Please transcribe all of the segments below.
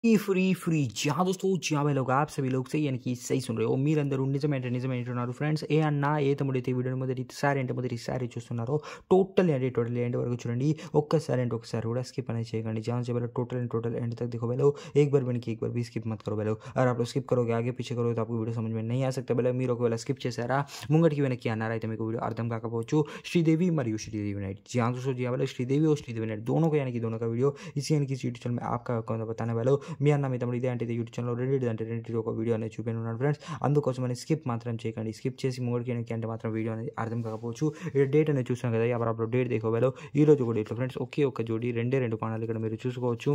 Free जी हाँ दोस्तों, जी हाँ भाई लोग, आप सभी लोग सही यानी कि सही सुन रहे हो. మీరందరూ నిజమేంటున్నారు ఫ్రెండ్స్. ఏ అన్నా ఏ తమ్ముడైతే వీడియోని మొదటిసారి చూస్తున్నారో టోటల్ ఎండ్ వరకు చూడండి. ఒక్కసారి కూడా స్కిప్ అనేది చేయకండి. जहाँ से पहले टोटल एंड तक देखो भाई लोग. एक बार भी स्किप मत करो भाई लोग. अगर आप लोग स्किप करोगे आगे पीछे करोगे तो आपको वीडियो समझ में नहीं आ सकता. भाई మీరు ఒకవేళ స్కిప్ చేశారా ముంగటికి వెనక్కి అన్నారా అయితే మీకు వీడియో అర్థం కాకపోవచ్చు. శ్రీదేవి మరియు శ్రీదేవి नाइट जी हाँ दोस्तों, जी हाँ भाई श्रीदेवी और श्रीदेवी नाइट दोनों को यानी कि दोनों का वीडियो इसी यानी कि यूट्यूब चैनल में आपका बताने वाला हूँ. మీ అన్న మీ తమ్ముడు ఇదే అంటే యూట్యూబ్ ఛానల్లో రెండింటి ఒక వీడియో అనేది చూపిస్తున్నాను ఫ్రెండ్స్. అందుకోసం అని స్కిప్ మాత్రం చేయకండి. స్కిప్ చేసి మూడుకి అంటే మాత్రం వీడియో అనేది అర్థం కాకపోవచ్చు. ఇక్కడ డేట్ అనేది చూసాం కదా, అప్పుడు డేట్ దేకోవాలో ఈ రోజు కూడా డేట్లో ఫ్రెండ్స్ ఒకే ఒక జోడి రెండు కోణాలు ఇక్కడ మీరు చూసుకోవచ్చు.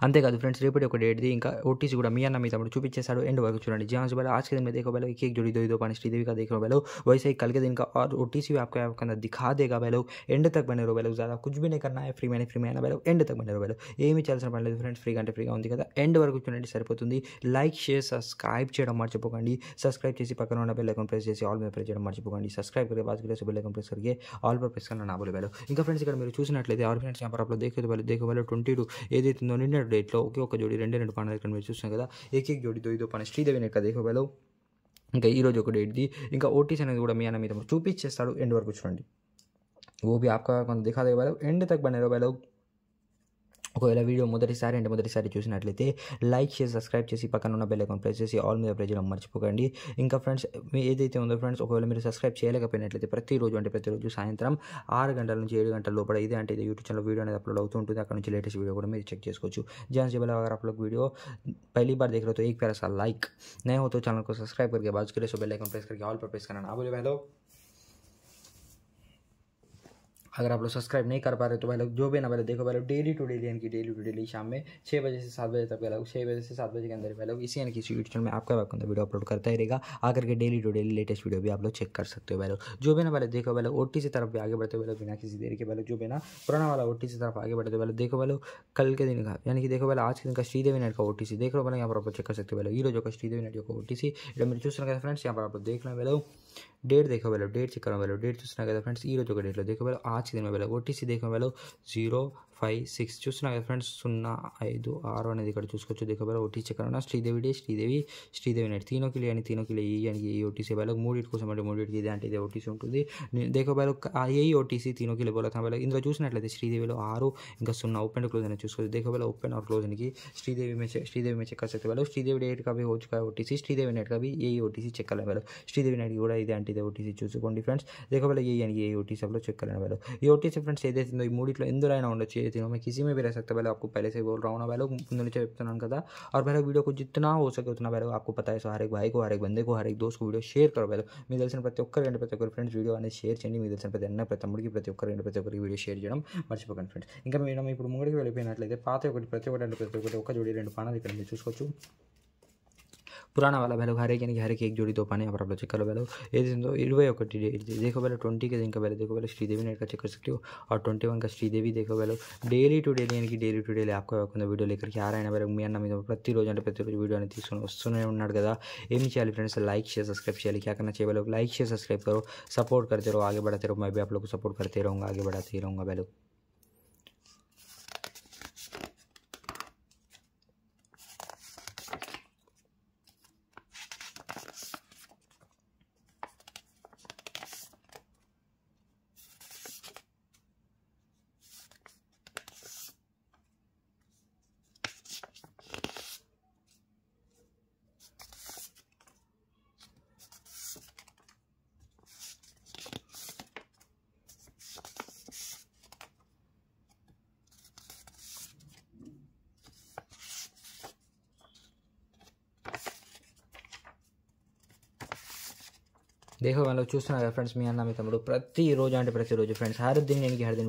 అంతేకాదు ఫ్రెండ్స్, రేపటి ఒక డేట్ది ఇంకా ఓటీసీ కూడా మీ అన్న మీ తమ్ముడు చూపించేశాడు. ఎంड वరకు చూడండి. जी हाँ से आज के दिन में देखो भाई लोग एक जोड़ी दो पानी श्रीदेवी का देख रहे हो भाई लोग. वैसे ही कल के दिन का और ओटीसी भी आपको अंदर दिखा देगा भाई लोग. एंड तक बने रहो भाई लोग. ज़्यादा कुछ भी नहीं करना है. फ्री में भाई लोग ఎండ్ तक बने रहो भाई लोग. ఏమీ చేయాల్సిన పని లేదు ఫ్రెండ్స్. ఫ్రీగా అంటే ఫ్రీగా ఉంది కదా. ఎండ్ వరకు చూడండి సరిపోతుంది. లైక్ షేర్ సబ్స్క్రైబ్ చేయడం మర్చిపోకండి. సబ్స్క్రైబ్ చేసి పక్కన ఉన్న బెల్ ఐకాన్ ప్రెస్ చేసి ఆల్ మీద ప్రెస్ చేయడం మర్చిపోకండి. సబ్స్క్राइब करके बाद में बेल आइकन प्रेस करके ऑल पर प्रेस करना ना बोले भाई लोग. ఇంకా ఫ్రెండ్స్ ఇక్కడ మీరు చూసినట్లయితే और फ्रेंड्स यहाँ पर आप लोग देखो भाई लोग 22 ఏదైతుందో నిన్న డేట్లో ఒకే ఒక జోడి రెండు పానాలు ఇక్కడ మీరు చూస్తున్నాం కదా. ఏకేక జోడి దో పాన శ్రీదేవి నాయక్ देखो भाई लोग. ఇంకా ఈరోజు ఒక డేట్ది ఇంకా ఓటీసీ అనేది కూడా మీ అన్న మీ తమ్ముడు చూపించేస్తాడు. ఎండ్ వరకు చూడండి. वो भी आपका दिखा देगा भाई लोग. एंड तक बने रहो भाई लोग. ఒకవేళ వీడియో మొదటిసారి చూసినట్లయితే లైక్ చేసి సబ్స్క్రైబ్ చేసి పక్కన ఉన్న బెల్ ఐకాన్ ప్రెస్ చేసి ఆల్ మీద ప్రెస్ చేయడం మర్చిపోకండి. ఇంకా ఫ్రెండ్స్ మీ ఏదైతే ఉందో ఫ్రెండ్స్, ఒకవేళ మీరు సబ్స్క్రైబ్ చేయలేకపోయినట్లయితే ప్రతిరోజు సాయంత్రం 6 గంటల నుంచి 7 గంటల లోపల ఇదే అంటే ఇది యూట్యూబ్ ఛానల్ వీడియో అనేది అప్లోడ్ అవుతూ ఉంటుంది. అక్కడ నుంచి లేటెస్ట్ వీడియో కూడా మీరు చెక్ చేసుకోవచ్చు. जहाँ से पहले अगर आप लोग वीडियो पहली बार देख रहे हो तो एक प्यारा सा लाइक, नए हो तो चैनल को सब्सक्राइब करके बाजू के बेल आइकन प्रेस करके ऑल पर प्रेस करना ना बोले भाई लोग. अगर आप लोग सब्सक्राइब नहीं कर पा रहे तो भाई लोग जो भी ना भाई देखो भाई लोग डेली टू डेली यानी कि डेली टू डेली शाम में 6 बजे से 7 बजे तक भाई लोग 6 बजे से 7 बजे के अंदर भाई लोग इसी यानी कि यूट्यूब चैनल में आपका वीडियो अपलोड करता ही रहेगा. आकर के daily to daily latest video भी आप लोग चेक कर सकते हो भाई लोग. जो भी ना भाई देखो भाई लोग ओटीसी तरफ भी आगे बढ़ते हुए बिना किसी देरी के भाई लोग जो भी ना पुराना वाला ओटीसी तरफ आगे बढ़ते भाई लोग. देखो भाई लोग कल के दिन का यानी कि देखो भाई आज के दिन का श्रीदेवी नाइट का ओटीसी देख रहे हो भाई. यहाँ पर आप लोग चेक कर सकते हो भाई लोग. ఈ రోజు ఒక శ్రీదేవి నాइट का ओटीसी ఇక్కడ మీరు చూస్తున్నారు కదా ఫ్రెండ్స్. यहाँ पर आप लोग देख रहे हैं भाई लोग. डेट देखो भाई लोग, डेट चेक करो भाई लोग. डेट చూస్తున్నారు కదా ఫ్రెండ్స్. ఈ రోజు ఒక డేట్లో देखो भाई लोग आज के दिन में भाई लोग ओटीसी देखो भाई लोग 056 చూస్తున్నారు కదా ఫ్రెండ్స్. 056 అనేది ఇక్కడ చూసుకోవచ్చు. देखो भाई लोग ओटीसी చెక్ करना श्रीदेवी नाइट तीनों के लिए यानी कि ये ओटीसी भाई लोग మూడిటి కోసం అంటే మూడిటికి ఇదే అంటే ఇదే ఓటీసీ ఉంటుంది. देखो भाई लोग यही ओटीसी तीनों के लिए बोला था भाई लोग. ఇందులో చూసినట్లయితే శ్రీదేవిలో 6 ఇంకా 0 ओपन क्लोज అనేది చూసుకోవచ్చు. देखो भाई लोग ओपन और क्लोज की श्रीदेवी में चेक कर सकते भाई लोग. श्रीदेवी डेट का भी हो चुका है ओटीसी. श्रीदेवी नाइट का भी यही ओटीसी चेक कर लें भाई लोग. श्रीदेवी नाइट కూడా ఇదే అంటే ఇదే ఓటీసీ చూసుకోండి ఫ్రెండ్స్. देखो भाई ये यानी ये ओटीसी आप लोग चेक कर लेना भाई लोग. ये ओटीसी फ्रेंड्स ఏదైతే ఈ మూడిట్లో ఎందులో అయినా ఉండొచ్చు. ये तीनों में किसी में भी रह सकता है भाई लोग. आपको पहले से बोल रहा हूँ ना भाई लोग, ముందు నుంచే చెప్తున్నాను కదా. और भाई लोग वीडियो को जितना हो सके उतना भाई लोग आपको पता है. सो हर एक भाई को, हर एक बंदे को, हर एक दोस्त को वीडियो शेयर करो भाई लोग. మీకు తెలిసిన ప్రతి ఒక్కరు ఫ్రెండ్స్ వీడియో అనేది షేర్ చేయండి. మీకు తెలిసిన ప్రతి అన్న ప్రతి తమ్ముడికి ప్రతి ఒక్కరికి వీడియో షేర్ చేయడం మర్చిపోకండి ఫ్రెండ్స్. ఇంకా మేము ఇప్పుడు ముంగడికి వెళ్ళిపోయినట్లయితే ప్రతి ఒక్కటి ఒక జోడి రెండు పానాలు ఇక్కడ మీరు చూసుకోవచ్చు. पुराना वाला भाई लोग हर एक एक जोड़ी दो पानी यहाँ पर आप लोग चेक करो भाई लोग. ये 21 देखो भाई लोग. 20 के दिन का भाई देखो भाई लोग श्रीदेवी नाइट का चेक कर सकते हो. और 21 का श्रीदेवी देखो भाई लोग. डेली टू डेली यानी कि डेली टू डेली आपको वीडियो लेकर के आ रहे हैं भाई लोग. మీ అన్న మీద ప్రతిరోజు వీడియో అనేది తీసుకొని వస్తూనే ఉన్నాడు కదా. ఏం చేయాలి ఫ్రెండ్స్, లైక్ शेयर सब्सक्राइब చేయాలి. क्या करना चाहिए भाई लोग, लाइक शेयर सब्सक्राइब करो, सपोर्ट करते रहो, आगे बढ़ाते रहो. मैं भी आप लोग को सपोर्ट करते रहूँगा, आगे बढ़ाते ही रहूँगा भाई लोग. देखो मैं लोग చూస్తున్నారు కదా ఫ్రెండ్స్. మీ అన్న మీ తమ్ముడు ప్రతిరోజు ఫ్రెండ్స్ హర్ दिन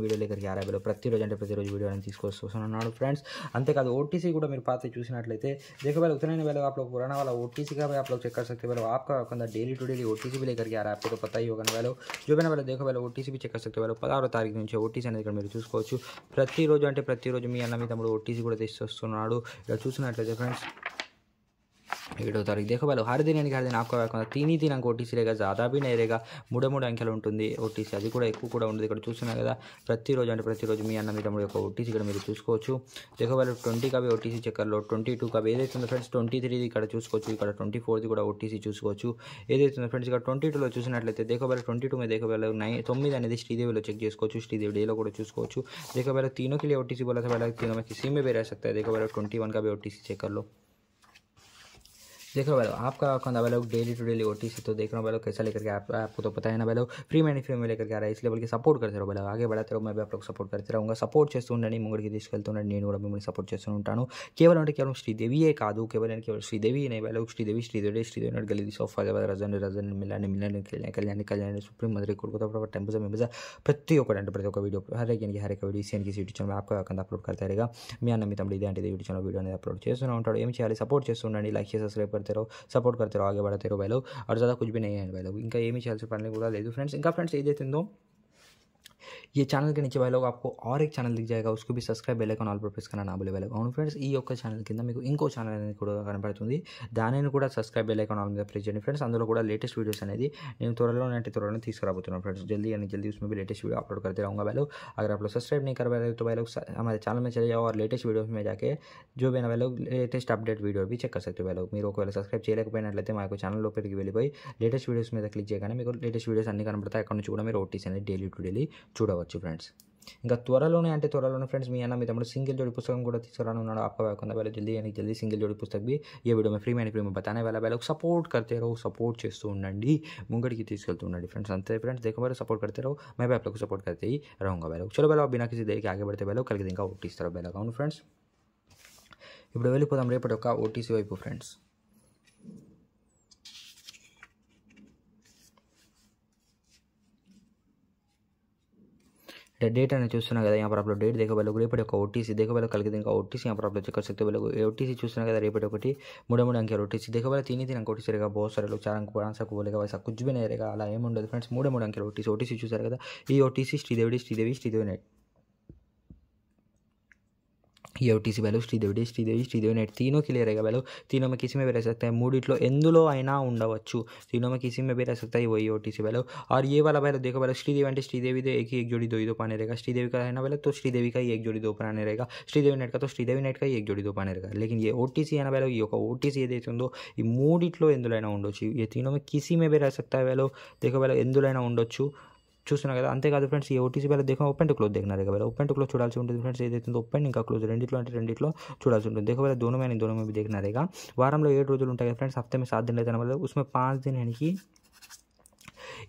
వీడియో लेकर के आ रहा है. ప్రతిరోజు వీడియో అనేది తీసుకొస్తున్నాడు ఫ్రెంड्स. అంతేకాదు ఓటీసీ కూడా మీరు పాత చూసినట్లయితే देखो भाई उतना नहीं भाई आप लोग पुराना वाला ओटीसी का भी आप लोग चेक कर सकते हो भाई लोग. आपका अंदर डेली टू डेली ओटीसी भी लेकर के आ रहा है. आपको तो पता ही होगा ना भाई लोग. जो भी ना भाई देखो भाई ఓటీసీ भी చెక్ कर सकते हो भाई लोग. 16వ తారీఖు నుంచి ఓటీసీ అనేది ఇక్కడ మీరు చూసుకోవచ్చు. ప్రతిరోజు మీ అన్న మీ తమ్ముడు ఓటీసీ కూడా తీసుకొస్తున్నాడు. ఇక్కడ చూసినట్లయితే ఫ్రెండ్స్ ఏడో తారీఖు देखो भाई हर दिन यानी हर दिन आपका तीन ही तीन अंक ఓటీసీ रहेगा ज़्यादा भी नहीं रहेगा మూడు అంకెలు ఉంటుంది ఓటీసీ అది కూడా ఎక్కువ కూడా ఉండదు ఇక్కడ చూస్తున్నారు కదా ప్రతిరోజు అంటే ప్రతిరోజు మీ అన్న మీ తమ్ముడు యొక్క ఓటీసీ ఇక్కడ మీరు చూసుకోవచ్చు देखो भाई 20 का भी ఓటీసీ చెక్కర్లో 22 का ఏదైతే ఉందో ఫ్రెండ్స్ 23 ఇక్కడ చూసుకోవచ్చు ఇక్కడ 24 కూడా ఓటీసీ చూసుకోవచ్చు ఏదైతే ఉందో ఫ్రెండ్స్ ఇక్కడ 22లో చూసినట్లయితే देखो भाई 22 में देखो भाई 9 అనేది శ్రీదేవిలో చెక్ చేసుకోవచ్చు శ్రీదేవి డేలో కూడా చూసుకోవచ్చు देखो भाई तीनों के लिए ओटीसी बोला था भाई तीनों में किसी में भी रह सकता है देखो भाई 21 का भी ओटीसी चेक कर लो देख रहे हो भाई लोग आपका अकाउंट भाई लोग डेली टू डेली ओटीसी तो देख रहे हो भाई लोग कैसा लेकर के आपको तो पता है ना भाई लोग फ्री में लेकर के आ रहा है इसलिए बोल के सपोर्ट करते रहो भाई लोग आगे बढ़ाते रहो मैं भी आप लोग सपोर्ट करते रहूँगा सपोर्ट చేస్తూ ఉండండి ముంగడికి తీసుకెళ్తుండండి నేను కూడా మిమ్మల్ని సపోర్ట్ చేస్తూ ఉంటాను కేవలం అంటే కేవలం శ్రీదేవియే కాదు కేవలం శ్రీదేవి नहीं भाई लोग శ్రీదేవి नट गली सोफा के बाद रजन मिलाने कल्याण सुप्रीम मदरी कोलकाता टेम्पल में बजा ప్రతి ఒక్క వీడియో हर एक వీడియో ఈసీఎన్కి యూట్యూబ్ ఛానల్ आपका अकाउंट अपलोड करता रहेगा మీ అన్న మీ తమ్ముడు ఇదే అంటే యూట్యూబ్ ఛానల్ వీడియో అనేది అప్లోడ్ చేస్తూనే ఉంటాడు ఏం చేయాలి సపోర్ట్ చేస్తూ ఉండండి లైక్ చేసి సబ్స్క్రైబ్ करते रहो सपोर्ट करते रहो आगे बढ़ाते रहो भाई लोग और ज़्यादा कुछ भी नहीं है भाई लोग इनका ये भी चल पढ़ने को ले दो फ्रेंड्स इनका फ्रेंड्स ये देते दो ये चैनल के नीचे भाई लोग आपको और एक ఛానల్ दिख जाएगा उसको भी सब्सक्राइब बेल आइकन ఆల్ पर ప్రెస్ करना ना बोले भाई लोग అవును ఫ్రెండ్స్ ఈ యొక్క ఛానల్ కింద మీకు ఇంకో ఛానల్ అనేది కూడా కనబడుతుంది దానిని కూడా సబ్స్క్రైబ్ బెల్ ఐకాన్ ఆల్ మీద ప్రెస్ చేయండి ఫ్రెండ్స్ అందులో కూడా లేటెస్ట్ వీడియోస్ అనేది నేను త్వరలోనే తీసుకురాబోతున్నాను फ्रेंड्स जल्दी उसमें भी लेटेस्ट वीडियो अपलोड करते रहूँगा भाई लोग अगर आप लोग सब्सक्राइब नहीं कर पा रहे तो भाई लोग हमारे चैनल में चले जाओ और लेटेस्ट वीडियोस में जाके जो भी ना भाई लोग लेटेस्ट अपडेट वीडियो भी चेक कर सकते हो भाई लोग మీరు ఒకవేళ సబ్స్క్రైబ్ చేయలేకపోయినట్లయితే మా యొక్క ఛానల్ లోపలికి వెళ్ళిపోయి లేటెస్ట్ వీడియోస్ మీద క్లిక్ చేయగానే మీకు లేటెస్ట్ వీడియోస్ అన్ని కనబడతాయి అక్కడ నుంచి కూడా మీరు ఓటీసీ అనేది డైలీ టు డైలీ చూడవచ్చు ఫ్రెండ్స్ ఇంకా త్వరలోనే ఫ్రెंड्स మీ అన్న మీ తమ్ముడు సింగిల్ जोड़ी पुस्तक కూడా తీసుకురానున్నాడు आपका अकाउंट वाले जल्दी सिंगल जोड़ी पुस्तक भी ये वीडियो में फ्री में बताने वाला भाई लोग सपोर्ट करते रहो सपोर्ट చేస్తూ ఉండండి ముంగడికి తీసుకెళ్తూ ఉండండి फ्रेंड्स अंते फ्रेंड्स देखो भाई सपोर्ट करते रहो मैं भी आप लोग को सपोर्ट करते ही रहूँगा भाई लोग चलो भाई लोग बिना किसी देरी के आगे बढ़ते भाई लोग कल के दिन का ఓటీసీ तरफ भाई लोग అవును ఫ్రెండ్స్ ఇప్పుడు వెళ్ళిపోదాం రేపటి ఒక ఓటీసీ వైపు ఫ్రెండ్స్ डेट అనేది చూస్తున్నా కదా यहाँ पर आप लोग डेट देखो भाई लोग రేపటి ఒక ఓటీసీ देखो भाई लोग कल के दिन का ओटीसी यहाँ पर आप लोग चेक कर सकते हो भाई लोग ओटीसी చూస్తున్నా కదా రేపటి ఒకటి మూడు अंक ओटीसी देखो भाई 3 अंक ओटीसी रहेगा बहुत सारे लोग 4 अंक 5 अंक बोलेगा वैसा कुछ भी नहीं रहेगा అలా ఏం ఉండదు फ्रेंड्स మూడు अंक ओटीसी చూసారు కదా ఈ ఓటీసీ శ్రీదేవి నెట్ ये ఓటీసీ भाई लोग శ్రీదేవి नेट तीनों के लिए रहेगा भाई लोग तीनों में किसी में भी रह सकता है మూడిట్లో ఎందులో అయినా ఉండవచ్చు तीनों में किसी में भी रह सकता है वही ओटीसी भाई लोग और ये वाला भाई लोग देखो भाई लोग श्रीदेवी అంటే శ్రీదేవి दे एक जोड़ी दो पाने रहेगा श्रीदेवी का है ना भाई लोग तो श्रीदेवी का ही एक जोड़ी दो पाने रहेगा श्रीदेवी नेट का तो श्रीदेवी नेट का ही एक जोड़ी दो पाने रहेगा लेकिन ये ఓటీసీ है ना भाई लोग ये ఓటీసీ ఏదైతే ఉందో ఈ మూడిట్లో ఎందులో అయినా ఉండొచ్చు ये तीनों में किसी में भी रह सकता है भाई लोग देखो भाई लोग ఎందులో అయినా ఉండొచ్చు చూస్తున్నా కదా అంతేకాదు ఫ్రెండ్స్ ఈ ఓటీసీ వేళ देखो ओपन टू क्लोज देखना रहेगा ओपन टू क्लोज చూడాల్సి ఉంటుంది ఫ్రెండ్స్ ఏదైతే ఓపెన్ ఇంకా క్లోజ్ రెండిట్లో చూడాల్సి ఉంటుంది देखो भाई दोनों में भी देखना रहेगा వారంలో 7 రోజులు ఉంటాయి ఫ్రెండ్స్ हफ्ते में 7 दिन रहता है मतलब उसमें 5 दिन यानी कि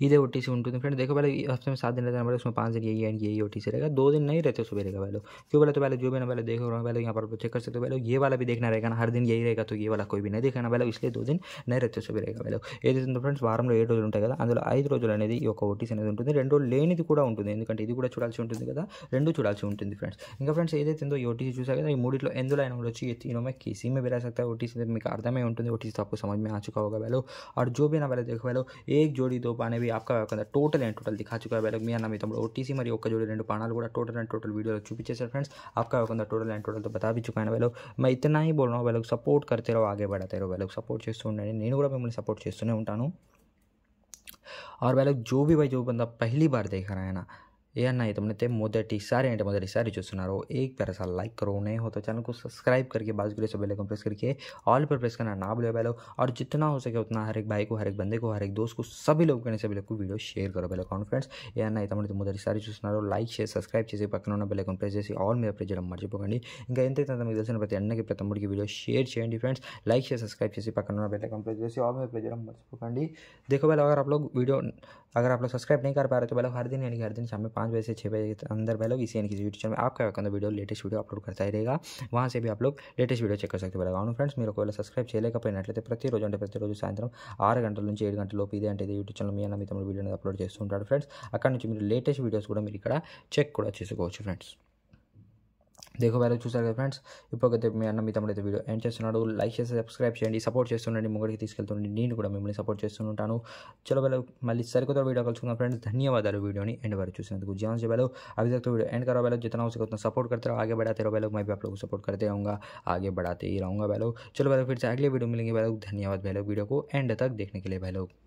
इधे ओटीसी ఉంటుంది फ्रेंड देखो भाई हफ्ते में 7 दिन रहता है मतलब उसमें 5 दिन यही ओटीसी रहेगा 2 दिन नहीं रहते सुबह रहेगा भाई लोग क्यों बोले तो पहले जो भी ना पहले देखो भाई लोग यहाँ पर चेक कर सकते हो भाई लोग ये वाला भी देखना रहेगा ना हर दिन यही रहेगा तो ये वाला कोई भी नहीं देखना भाई लोग इसलिए 2 दिन नहीं रहते सुबह रहेगा भाई लोग ఏదైతే ఫ్రెండ్స్ వారంలో 7 రోజులు ఉంటాయి కదా అందులో 5 రోజులు అనేది ఈ యొక్క ఓటీసీ అనేది ఉంటుంది 2 రోజులు లేనిది కూడా ఉంటుంది ఎందుకంటే ఇది కూడా చూడాల్సి ఉంటుంది కదా 2 చూడాల్సి ఉంటుంది ఫ్రెండ్స్ ఇంకా ఫ్రెండ్స్ ఏదైతే ఈ ఓటీసీ చూసా కదా ఈ మూడిట్లో ఎందులో అయినా ఉండొచ్చు ये तीनों में किसी में भी रह सकता है ओटीसी से మీకు అర్థమై ఉంటుంది ओटीसी तो आपको समझ में आ चुका होगा भाई लोग और जो भी ना भाई देखो भाई लोग एक जोड़ी दो पाने भी आपका टोटल दिखा चुका है भाई लोग మీ అన్న మీ తమ్ముడు ఓటీసీ మరి ఒక్క జోడి రెండు పానాలు కూడా टोटल वीडियो చూపించేశారు फ्रेंड्स आपका टोटल तो बता भी चुका है भाई लोग मैं इतना ही बोल रहा हूँ भाई लोग सपोर्ट करते रहो आगे बढ़ाते रहो भाई लोग सपोर्ट చేస్తూ ఉండండి నేను కూడా మిమ్మల్ని సపోర్ట్ చేస్తూనే ఉంటాను और भाई लोग जो बंदा पहली बार देख रहा है ना ये ना ये तुमने మొదటిసారి చూస్తున్నారు एक प्यारा सा लाइक करो नहीं हो तो चैनल को सब्सक्राइब करके बाजू के बेल आइकन प्रेस करके ऑल पर प्रेस करना ना भूले भाई लोग और जितना हो सके उतना हर एक भाई को हर एक बंदे को हर एक दोस्त को सभी लोग को वीडियो शेयर करो भाई लोग फ्रेंड्स ये ना ये మొదటిసారి చూస్తున్నారు లైక్ షేర్ సబ్స్క్రైబ్ చేసి పక్కన ఉన్న బెల్ ఐకాన్ ప్రెస్ చేసి ఆల్ మీద ప్రెస్ చేయడం మర్చిపోకండి ఇంకా ఎంతైతే మీకు తెలిసిన ప్రతి అన్నకి ప్రతి తమ్ముడికి వీడియో షేర్ చేయండి ఫ్రెండ్స్ లైక్ షేర్ సబ్స్క్రైబ్ చేసి పక్కన ఉన్న బెల్ ఐకాన్ ప్రెస్ చేసి ఆల్ మీద ప్రెస్ చేయడం మర్చిపోకండి देखो भाई अगर आप लोग सब्सक्राइब नहीं कर पा रहे तो भाई लोग हर दिन शाम में 5 बजे से 6 बजे के अंदर भाई लोग इसी यानी किसी यूट्यूब चैनल में आपका account video latest video upload करता ही रहेगा वहाँ से भी आप लोग लेटेस्ट वीडियो చెక్ कर सकते हो అవును ఫ్రెండ్స్ మీరు ఒకవేళ సబ్స్క్రైబ్ చేయలేకపోయినట్లయితే ప్రతిరోజు సాయంత్రం 6 గంటల నుంచి 7 గంటల లోపు ఇదే అంటే యూట్యూబ్ ఛానల్ మీ అన్న మీ తమ్ముడు వీడియోని అప్లోడ్ చేస్తుంటాడు ఫ్రెండ్స్ అక్కడ నుంచి మీరు లేటెస్ట్ వీడియోస్ కూడా మీరు ఇక్కడ చెక్ కూడా చేసుకోవచ్చు ఫ్రెండ్స్ देखो भाई लोग చూసారు కదా ఫ్రెండ్స్ ఇప్పటికైతే మీ అన్న మీ తమ్ముడైతే వీడియో ఎండ్ చేస్తున్నాడు లైక్ చేసి సబ్స్క్రైబ్ చేయండి సపోర్ట్ చేస్తుండండి ముంగడికి తీసుకెళ్తుండండి నేను కూడా మిమ్మల్ని సపోర్ట్ చేస్తుంటాను చలో भाई लोग మళ్ళీ సరికొత్త వీడియో కలుసుకుందాం ఫ్రెండ్స్ ధన్యవాదాలు वीडियोని ఎండ్ వరకు చూసినందుకు जान से भाई लोग अभी तक तो वीडियो एंड करो भाई लोग जितना हो सके उतना सपोर्ट करते रहो आगे बढ़ाते रहो भाई लोग मैं भी आप लोगों को सपोर्ट करते रहूँगा आगे बढ़ाते ही रहूँगा भाई लोग चलो भाई लोग फिर से अगले वीडियो मिलेंगे भाई लोग धन्यवाद भाई लोग वीडियो को एंड तक देखने के लिए भाई लोग